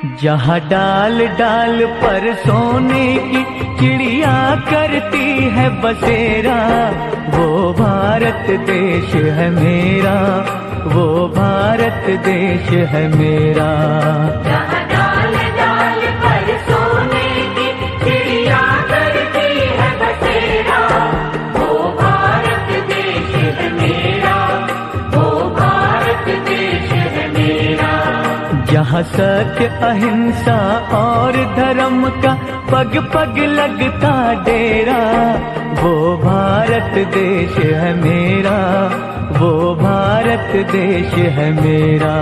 जहाँ डाल डाल पर सोने की चिड़िया करती है बसेरा, वो भारत देश है मेरा, वो भारत देश है मेरा। जहाँ डाल डाल पर सोने की चिड़िया करती है बसेरा, वो भारत देश है मेरा, वो भारत देश है मेरा। जहाँ सत्य अहिंसा और धर्म का पग पग लगता डेरा, वो भारत देश है मेरा, वो भारत देश है मेरा।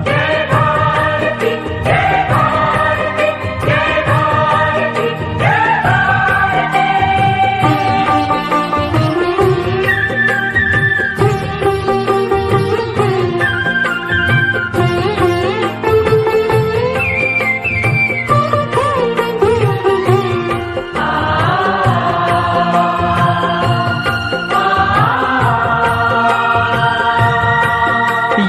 जय भारती जय भारती जय भारती जय भारती।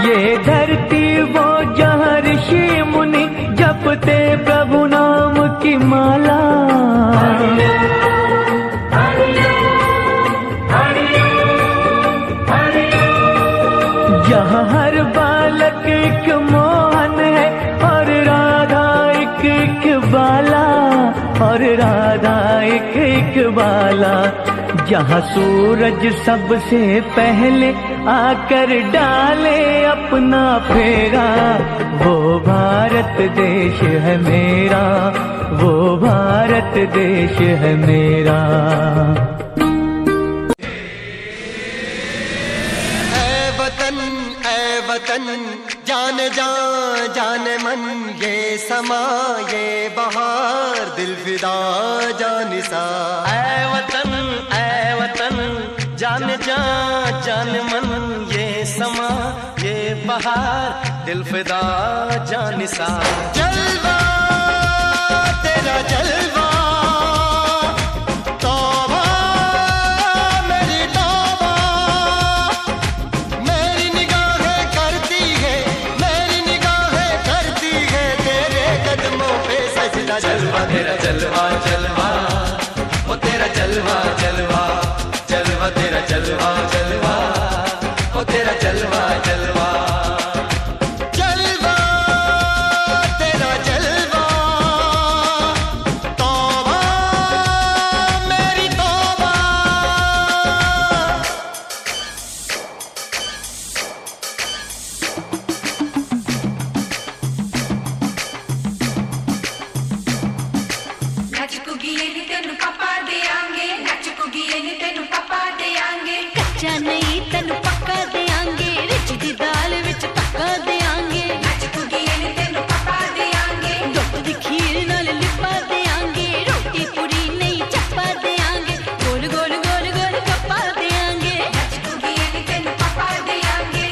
ये धरती वो जहाँ ऋषि मुनि जपते प्रभु नाम की माला, जहाँ हर बालक एक मोहन है और राधा एक एक बाला, और राधा एक एक बाला। जहाँ सूरज सबसे पहले आकर डाले अपना फेरा, वो भारत देश है मेरा, वो भारत देश है मेरा। ऐ वतन जान जान जान मन, ये समा ये बहार दिल फिदा जानिसा। ऐ वतन जान जान जान मन, ये समा ये बहार दिल फिदा जानिसा। जलवा तेरा जलवा, तौबा मेरी तौबा, मेरी निगाहें करती है, मेरी निगाहें करती है तेरे कदमों पे सजदा। जलवा तेरा जलवा जलवा, वो तेरा जलवा जलवा, जलवा तेरा जलवा जलवा, वो तेरा जलवा जलवा। जलवा तेरा जलवा, तौबा मेरी तौबा। नच कुगिए नी तेनू पापा देंगे, नच कुगिए नी तेनू पापा देंगे। कच्चा नहीं तेनू पक्का देंगे, रिच दी दाल विच पक्का देंगे। नच कुगिए नी तेनू पापा देंगे, दुध दी खीर नाल लिपा देंगे, रोटी पूरी नहीं चप्पा देंगे, गोल गोल गोल गोल गप्पा देंगे। नच कुगिए नी तेनू पापा देंगे।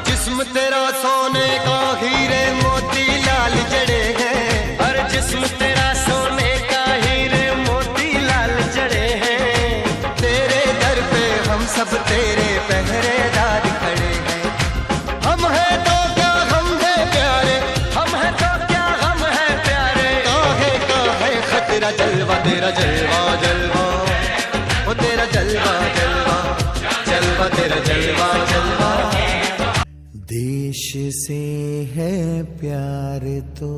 जिस्म तेरा सोने का हीरे मोती लाल जड़े हैं, और जिस्म तेरा सोने का हीरे मोती लाल जड़े हैं। तेरे दर पे हम सब तेरे पहरेदार खड़े हैं। हम हैं तो क्या हम हैं प्यारे, हम हैं तो क्या हम हैं प्यारे, काहे का है खतरा। जलवा तेरा जलवा जलवा, वो तेरा जलवा जलवा, जलवा तेरा जलवा जलवा। देश से है प्यार तो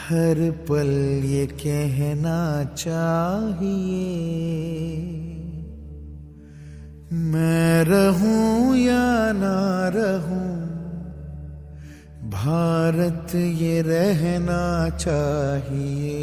हर पल ये कहना चाहिए, मैं रहूं या ना रहूं भारत ये रहना चाहिए।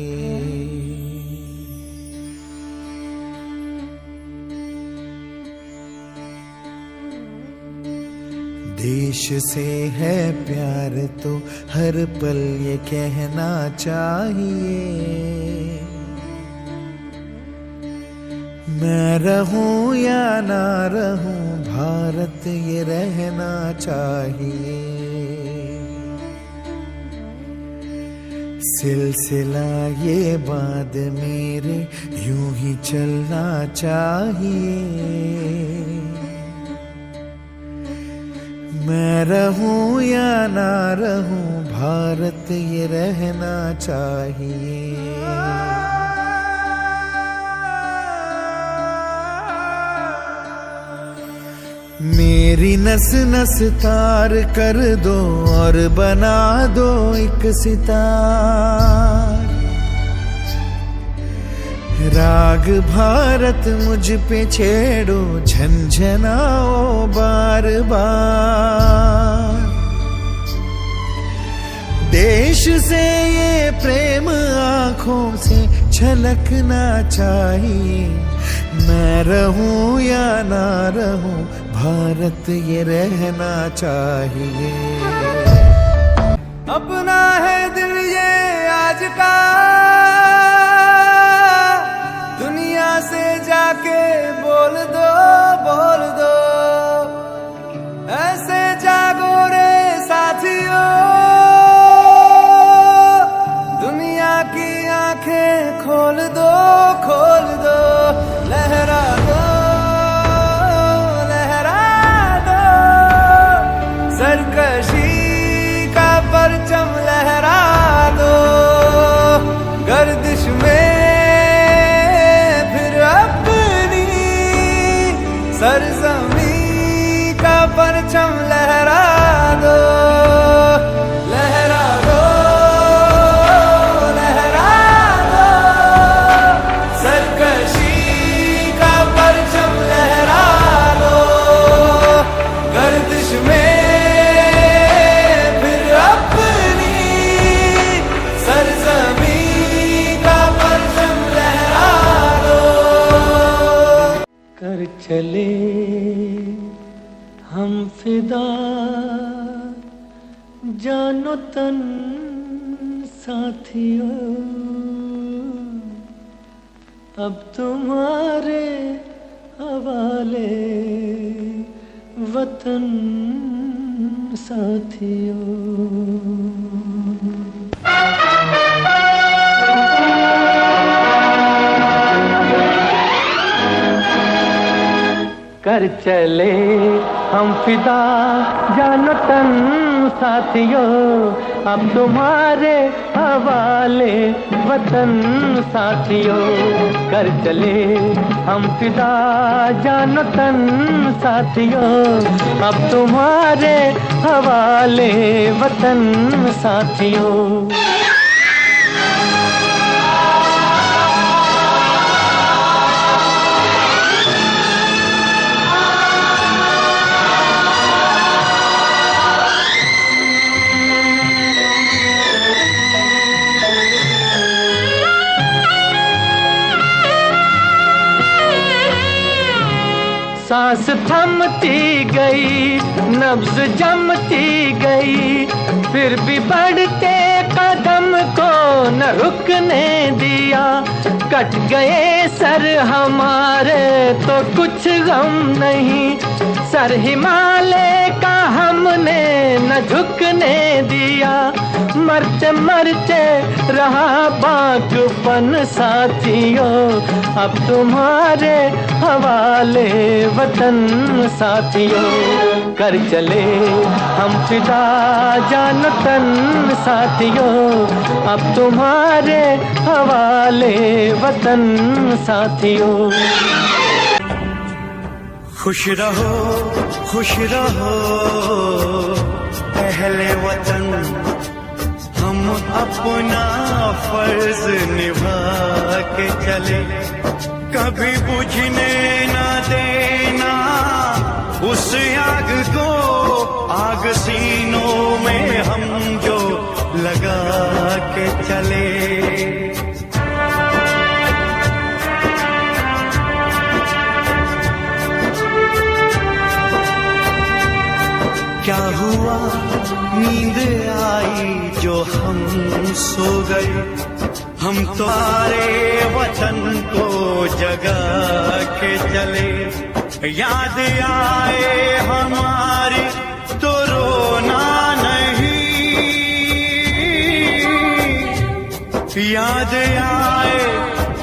देश से है प्यार तो हर पल ये कहना चाहिए, मैं रहूं या ना रहूं भारत ये रहना चाहिए। सिलसिला ये बाद मेरे यूं ही चलना चाहिए। मैं रहूं या ना रहूं, भारत ये रहना चाहिए। मेरी नस नस तार कर दो और बना दो एक सितार। राग भारत मुझ पे छेड़ो, झंझनाओ बार बार। देश से ये प्रेम आंखों से छलकना चाहिए। मैं रहूं या ना रहूं, भारत ये रहना चाहिए। अपना है दिल ये आज का, दुनिया से जाके बोल दो, बोल दो। ऐसे जागो रे साथियों, दुनिया की आंखें खोल दो, खोल दो। लहरा दो, लहरा दो, सरकशी का परचम लहरा दो। गर्दिश में फिर अपनी सरजमी का परचम लहरा दो। लहरा दो, लहरा दो, सरकशी का परचम लहरा दो। गर्दिश में फिर अपनी सरजमी का परचम लहरा दो। कर चले हम फिदा, जानो तन साथियों। अब तुम्हारे हवाले वतन साथियों। कर चले हम फिदा, जानो तन साथियों। अब तुम्हारे हवाले वतन साथियों। कर चले हम फिदा, जानो तन साथियों। अब तुम्हारे हवाले वतन साथियों। सांस थमती गई, नब्ज जमती गई, फिर भी बढ़ते कदम को न रुकने दिया। कट गए सर हमारे तो कुछ गम नहीं, सर हिमालय का हमने न झुकने दिया। मरते मरते रहा बागपन साथियों। अब तुम्हारे हवाले वतन साथियों। कर चले हम फिदा, जान तन साथियों। अब तुम्हारे हवाले वतन साथियों। खुश रहो अहले वतन, हम अपना फर्ज निभा के चले। कभी बुझने ना देना उस आग को, आग सीनों में हम जो लगा के चले। क्या हुआ नींद आई जो हम सो गए, हम तुम्हारे वतन को जगा के चले। याद आए हमारी तो रोना नहीं, याद आए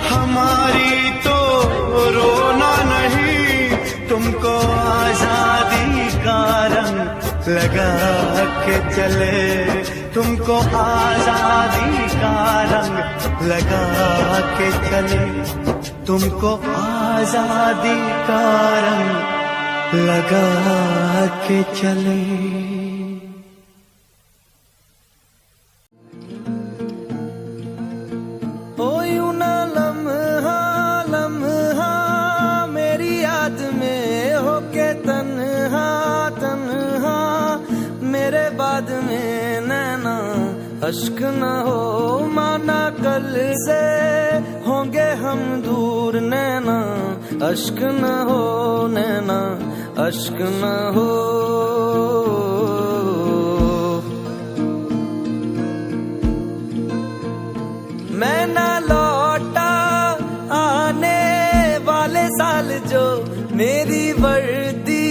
हमारी तो रोना नहीं, तुमको आजादी का रंग लगा के चले, तुमको आजादी का रंग लगा के चले, तुमको आजादी का रंग लगा के चले। ओ यूं ना लम्हा लम्हा मेरी याद में होके तन्हा तन्हा, मेरे बाद में नैना अश्क न हो, माना कल से होंगे हम दूर, नैना अश्क न हो, नैना अश्क न हो। मैं ना लौटा आने वाले साल जो मेरी वर्दी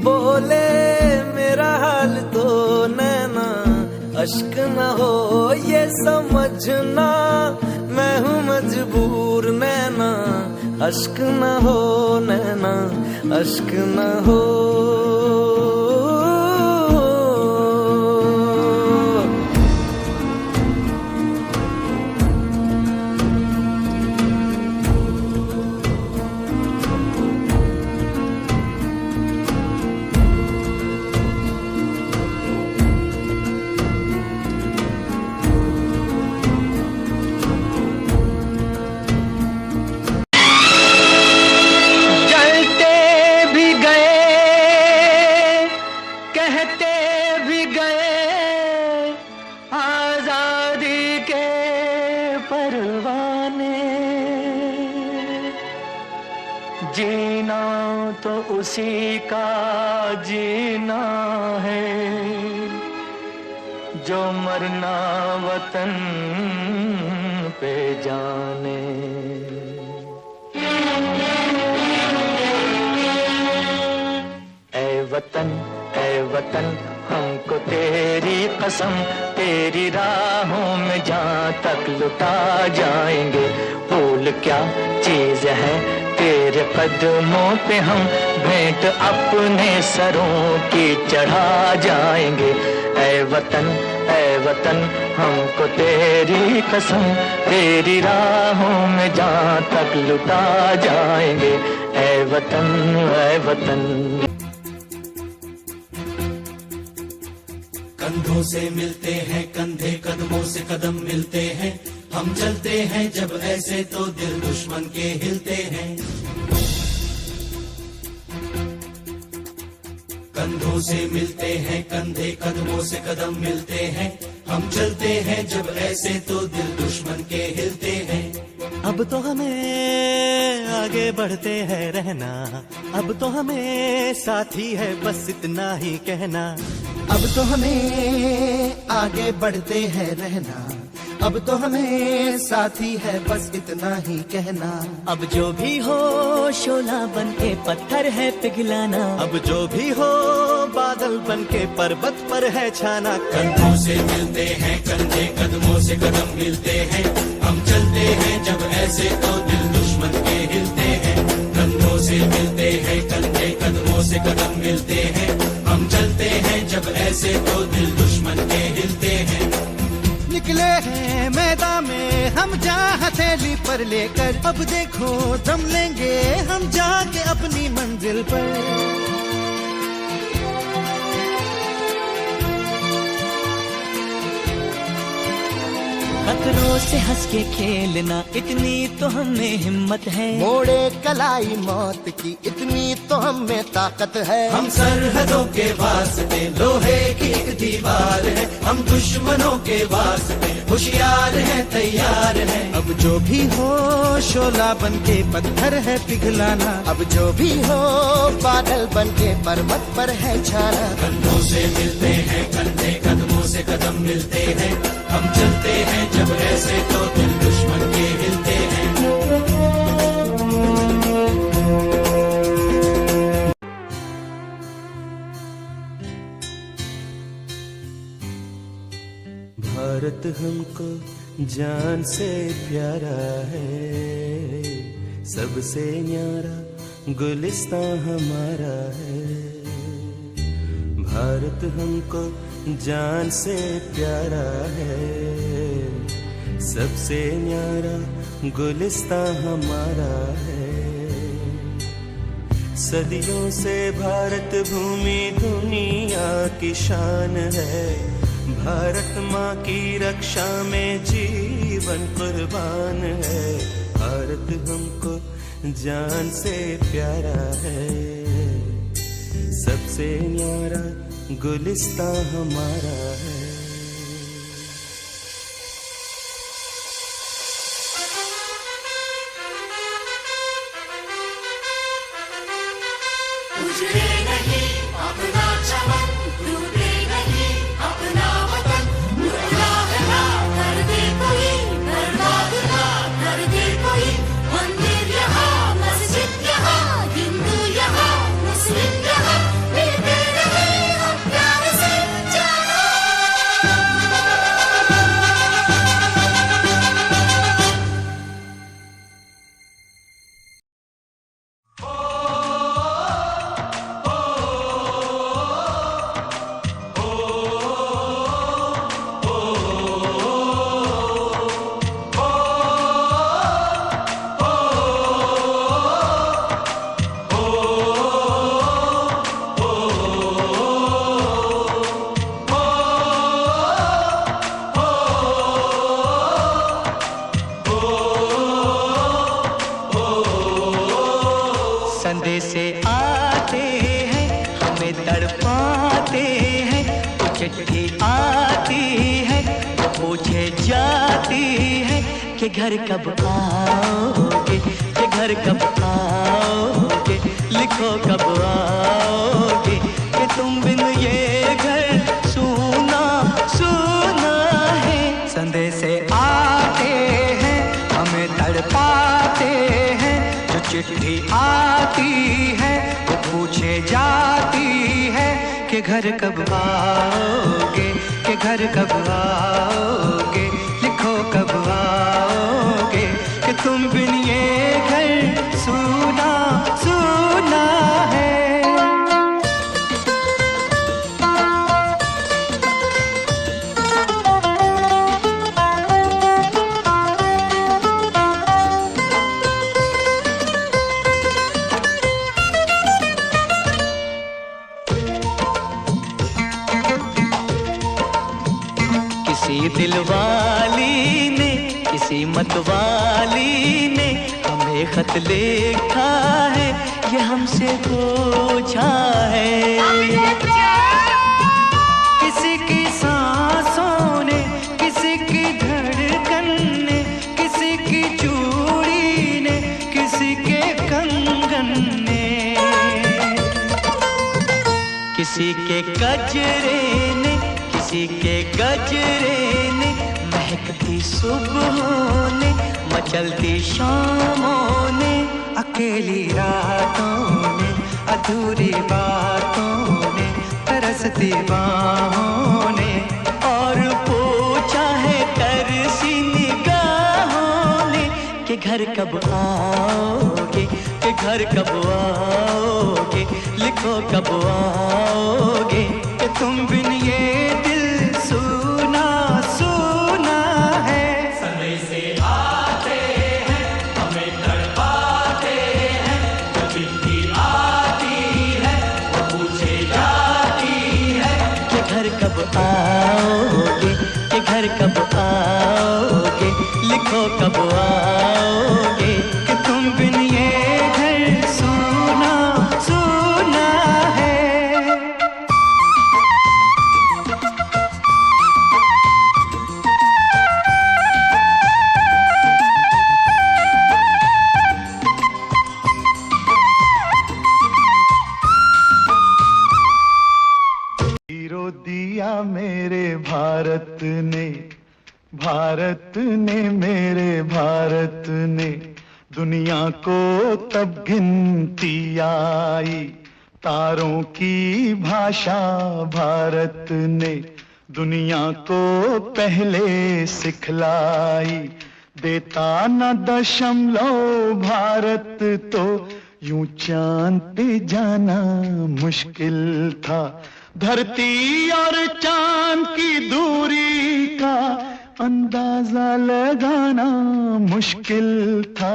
बोले मेरा हाल, तो नैना अश्क न हो ये समझना मैं हूँ मजबूर, नैना अश्क न हो, नैना अश्क न हो। जीना तो उसी का जीना है, जो मरना वतन पे जाने। ऐ वतन हमको तेरी कसम, तेरी राहों में जहाँ तक लुटा जाएंगे। फूल क्या चीज है तेरे कदमों पे, हम भेंट अपने सरों की चढ़ा जाएंगे। ऐ वतन हमको तेरी कसम, तेरी राहों में जहाँ तक लुटा जाएंगे। ऐ वतन। कंधों से मिलते हैं कंधे, कदमों से कदम मिलते हैं, हम चलते हैं जब ऐसे तो दिल दुश्मन के हिलते हैं। कंधों से मिलते हैं कंधे, कदमों से कदम मिलते हैं, हम चलते हैं जब ऐसे तो दिल दुश्मन के हिलते हैं। अब तो हमें आगे बढ़ते हैं रहना, अब तो हमें साथी है बस इतना ही कहना। अब तो हमें आगे बढ़ते हैं रहना, अब तो हमें साथी है बस इतना ही कहना। अब जो भी हो शोला बन के पत्थर है पिघलाना, अब जो भी हो बादल बन के पर्वत पर है छाना। कंधों से मिलते हैं कंधे, कदमों से कदम मिलते हैं, हम चलते हैं जब ऐसे तो दिल दुश्मन के हिलते हैं। कंधों से मिलते हैं कंधे, कदमों से कदम मिलते हैं, हम चलते हैं जब ऐसे तो दिल दुश्मन के हिलते हैं। निकले हैं मैदान में हम जहाँ हथेली पर लेकर, अब देखो दम लेंगे हम जाके अपनी मंजिल पर। खतरों से हंस के खेलना इतनी तो हमें हिम्मत है, मोड़े कलाई मौत की इतनी तो हमें ताकत है। हम सरहदों के वास्ते लोहे की एक दीवार है, हम दुश्मनों के वास्ते होशियार हैं तैयार हैं। अब जो भी हो शोला बन के पत्थर है पिघलाना, अब जो भी हो बादल बन के पर्वत पर है छाना। कंधों से मिलते हैं कंधे, कदमों से कदम मिलते हैं, हम चलते हैं जब ऐसे तो दिल दुश्मन के हिलते हैं। भारत हमको जान से प्यारा है, सबसे न्यारा गुलिस्तां हमारा है। भारत हमको जान से प्यारा है, सबसे न्यारा गुलिस्तां हमारा है। सदियों से भारत भूमि दुनिया की शान है, भारत माँ की रक्षा में जीवन कुर्बान है। भारत हमको जान से प्यारा है, सबसे न्यारा गुलिस्तां हमारा है। उजड़े नहीं अपना चमन, टूटे नहीं अपना वतन, गुनाह ना कर दे कोई, बर्बाद ना कर दे कोई। मंदिर यहाँ, मस्जिद यहाँ, हिंदू यहाँ, मुस्लिम यहाँ, मिलते रहे हम प्यार से जानो। संदेशे आते हैं हमें तड़पाते हैं, तो चिट्ठी आती है तो पूछे जाती है कि घर कब आओगे, कि घर कब आओगे, लिखो कब आओगे, कि तुम बिन ये घर सूना सूना है। संदेशे आते हैं हमें तड़पाते हैं, जो चिट्ठी आती है वो पूछे जाती है कि घर कब आओगे, कि घर कब आओगे, लिखो कब आओगे, कि तुम बिन ये घर सूना सूना है। किसी दिलवाली ने, किसी मतवाली ने हमें खत लिखा है, ये हमसे पूछा है। किसी की सांसों ने, किसी की धड़कन ने, किसी की चूड़ी ने, किसी के कंगन ने, किसी के गजरे ने, किसी के गजरे ने, महकती सुबहों ने, मचलती शामों ने, अकेली रातों ने, अधूरी बातों ने, तरसती बाहों ने, और पूछा है तरसी निगाहों ने कि घर कब आओगे, कि घर कब आओगे, लिखो कब आओगे, कि तुम बिन ये दिल सूना सूना है। संदेशे आते हैं हमें तड़पाते हैं, जो चिट्ठी आती है वो पूछे जाती है कि घर कब आओगे, कि घर कब आओगे, लिखो कब आओगे, कि तुम बिन ये घर सूना सूना है। हीरो दिया मेरे भारत ने, भारत ने मेरे भारत ने, दुनिया को तब गिनती आई, तारों की भाषा भारत ने, दुनिया को पहले सिखलाई, देता न दशमलव भारत तो यूं चांद पे जाना मुश्किल था। धरती और चांद की दूरी का अंदाजा लगाना मुश्किल था।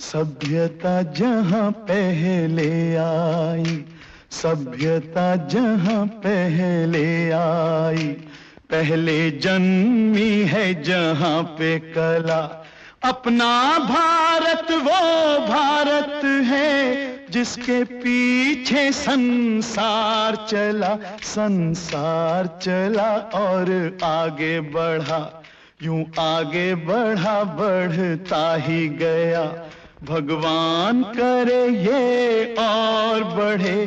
सभ्यता जहां पहले आई, सभ्यता जहां पहले आई, पहले जन्मी है जहां पे कला। अपना भारत वो भारत है जिसके पीछे संसार चला, संसार चला और आगे बढ़ा, यूं आगे बढ़ा बढ़ता ही गया। भगवान करे ये और बढ़े,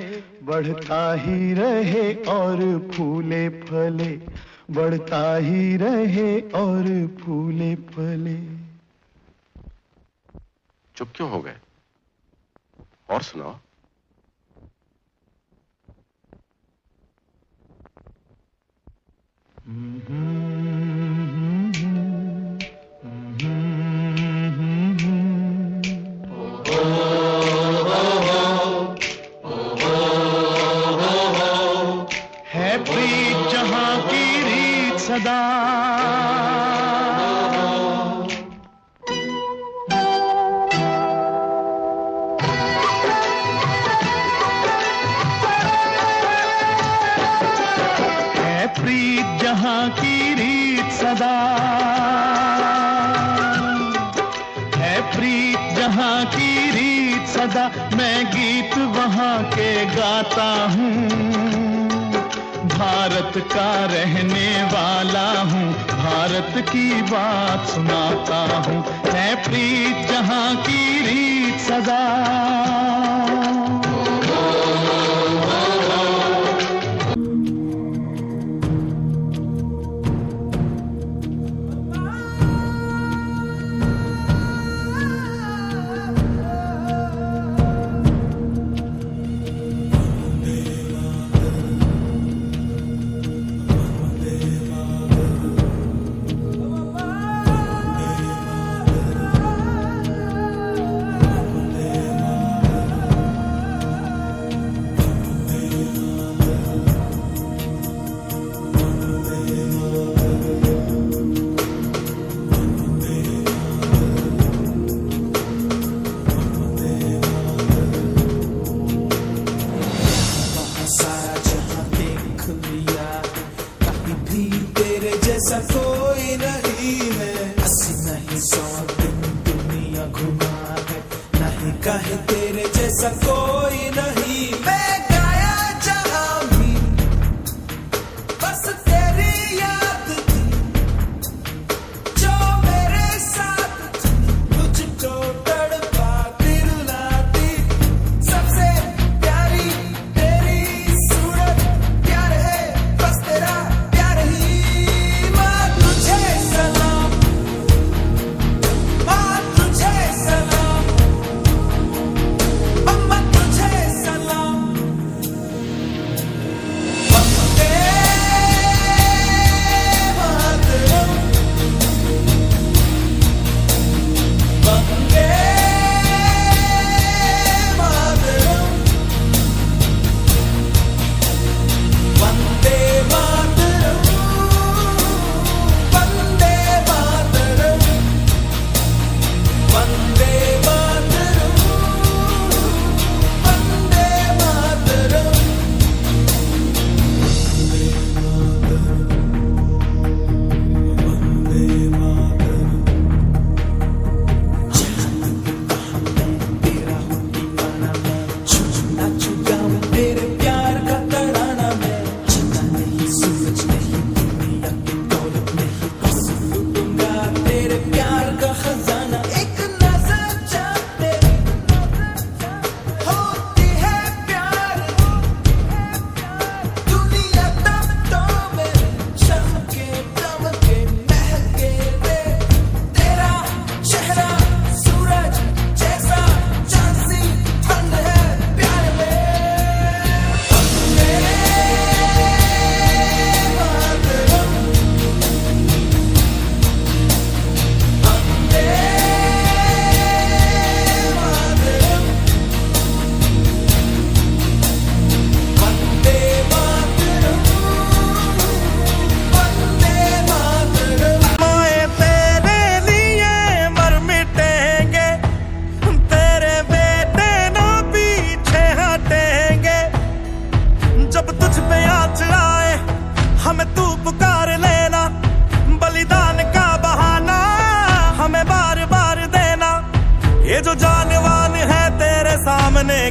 बढ़ता ही रहे और फूले फले, बढ़ता ही रहे और फूले फले। चुप क्यों हो गए? और सुनाओ। है प्रीत जहां की रीत सदा, प्रीत जहां की रीत सदा, है प्रीत जहां की रीत सदा। मैं गीत वहां के गाता हूँ, भारत का रहने वाला हूँ, भारत की बात सुनाता हूँ। है प्रीत जहां की रीत सदा। जैसा कोई नहीं है, 80 नहीं 100 दिन दुनिया घुमा है, नहीं कहे तेरे जैसा कोई नहीं। मैं गाया जहां भी बस तेरी याद थी, जो मेरे साथ थी, मुझको तड़पाती रुलाती। सबसे प्यारी तेरी सूरत, प्यार है बस तेरा प्यार ही।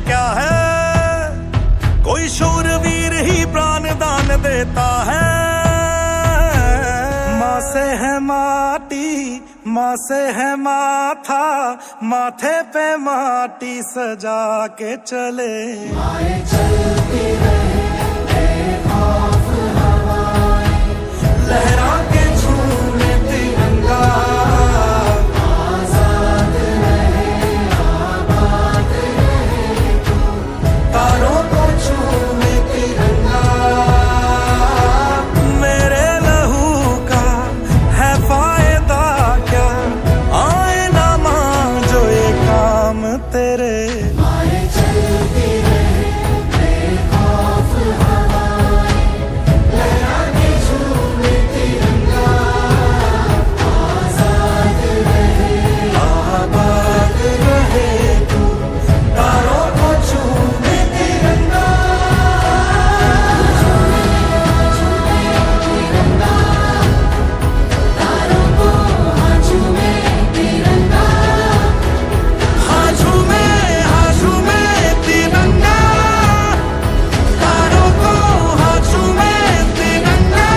क्या है, कोई शूरवीर ही प्राण दान देता है। माँ से है माटी, माँ से है माथा, माथे पे माटी सजा के चले। आए चलती रहे बेखौफ हवाएं, लहरा के झूमे तिरंगा, आजाद रहे आबाद रहे तू, तारों को झूमे तिरंगा। मेरे लहू का है फायदा क्या, आए ना मान जो ये काम तेरे। आए चलती रहे बेखौफ हवाएं, लहरा के झूमे तिरंगा, आजाद रहे आबाद रहे तू, तारों को झूमे तिरंगा। तारों को हाँ झूमे तिरंगा, हाँ झूमे तिरंगा, तारों को हाँ झूमे तिरंगा।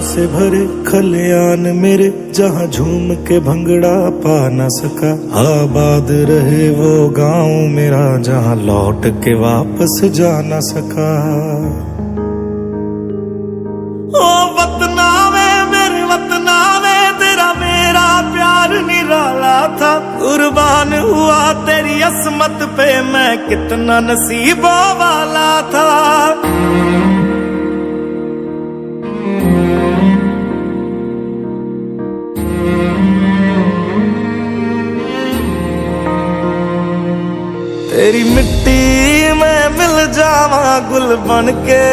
से भरे खलियान मेरे, जहाँ झूम के भंगड़ा पा न सका। आबाद रहे वो गांव मेरा, जहाँ लौट के वापस जा न सका। ओ वतना वे मेरे वतना वे, तेरा मेरा प्यार निराला था। कुर्बान हुआ तेरी असमत पे, मैं कितना नसीबों वाला था। तेरी मिट्टी में मिल जावा, गुल बन के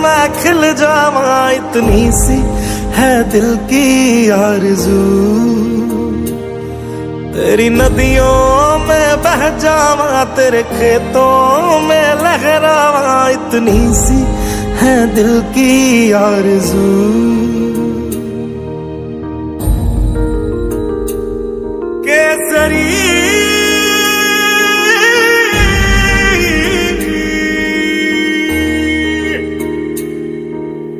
मैं खिल जावा। इतनी सी है दिल की आरज़ू, तेरी नदियों में बह जावा, तेरे खेतों में लहरावा। इतनी सी है दिल की आरज़ू। केसरी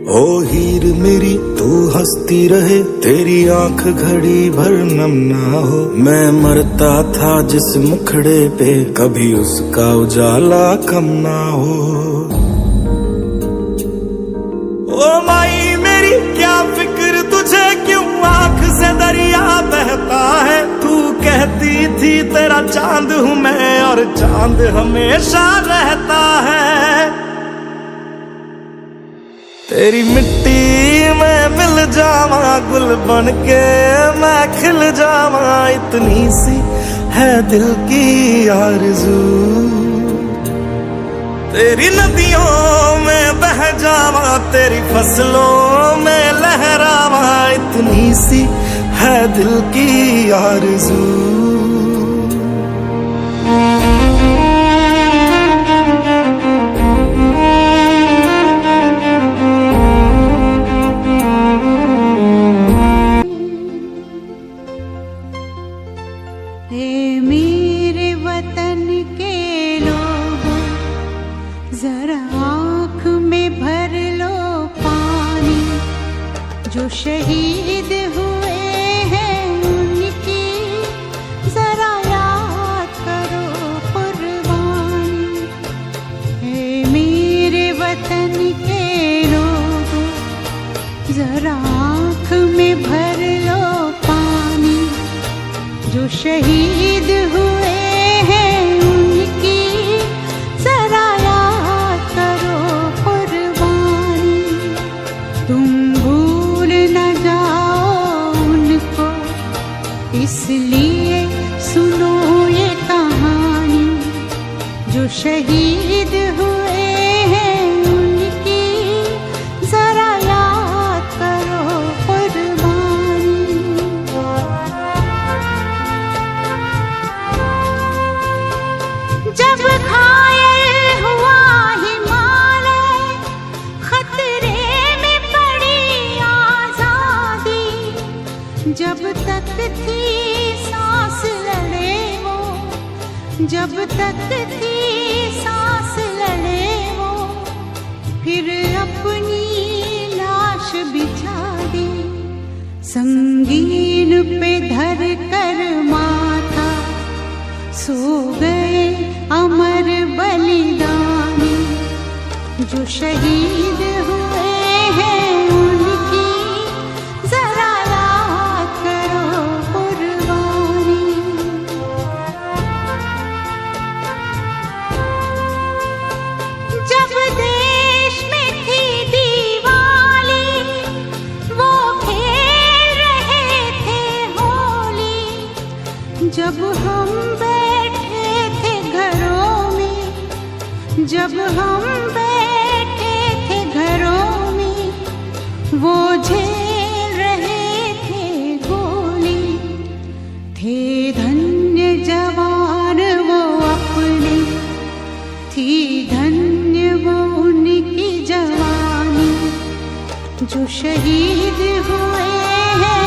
ओ हीर मेरी तू हंसती रहे, तेरी आंख घड़ी भर नम ना हो। मैं मरता था जिस मुखड़े पे, कभी उसका उजाला कम ना हो। ओ माई मेरी क्या फिक्र तुझे, क्यों आंख से दरिया बहता है। तू कहती थी तेरा चांद हूँ मैं, और चांद हमेशा रहता है। तेरी मिट्टी में मिल जावा, गुल बन के मैं खिल जावा। इतनी सी है दिल की आरज़ू, तेरी नदियों में बह जावा, तेरी फसलों में लहरावा। इतनी सी है दिल की आरज़ू। हे मेरे वतन के लोगों, जरा आँख में भर लो पानी। जो शहीद हुए हैं उनकी जरा याद करो कुर्बानी। हे मेरे वतन के लोगों, जरा आँख में भर लो पानी। जो शहीद हुए हैं उनकी जरा याद करो कुर्बानी। तुम भूल न जाओ उनको, इसलिए सुनो ये कहानी। जो शहीद हुए हैं उनकी जरा याद करो कुर्बानी। जब घायल जब तक थी सांस लड़े वो, फिर अपनी लाश बिछा दे। संगीन पे धर कर माथा सो गए अमर बलिदानी, जो शहीद हुए हैं उनकी जरा याद करो कुर्बानी। जब देश में थी दिवाली, वो खेल रहे थे होली। जब हम बैठे थे घरों में, जब हम बैठे थे घरों में, वो झेल रहे थे गोली। थे धन्य जवान वो अपने, थी धन्य वो उनकी जवानी, जो शहीद हुए हैं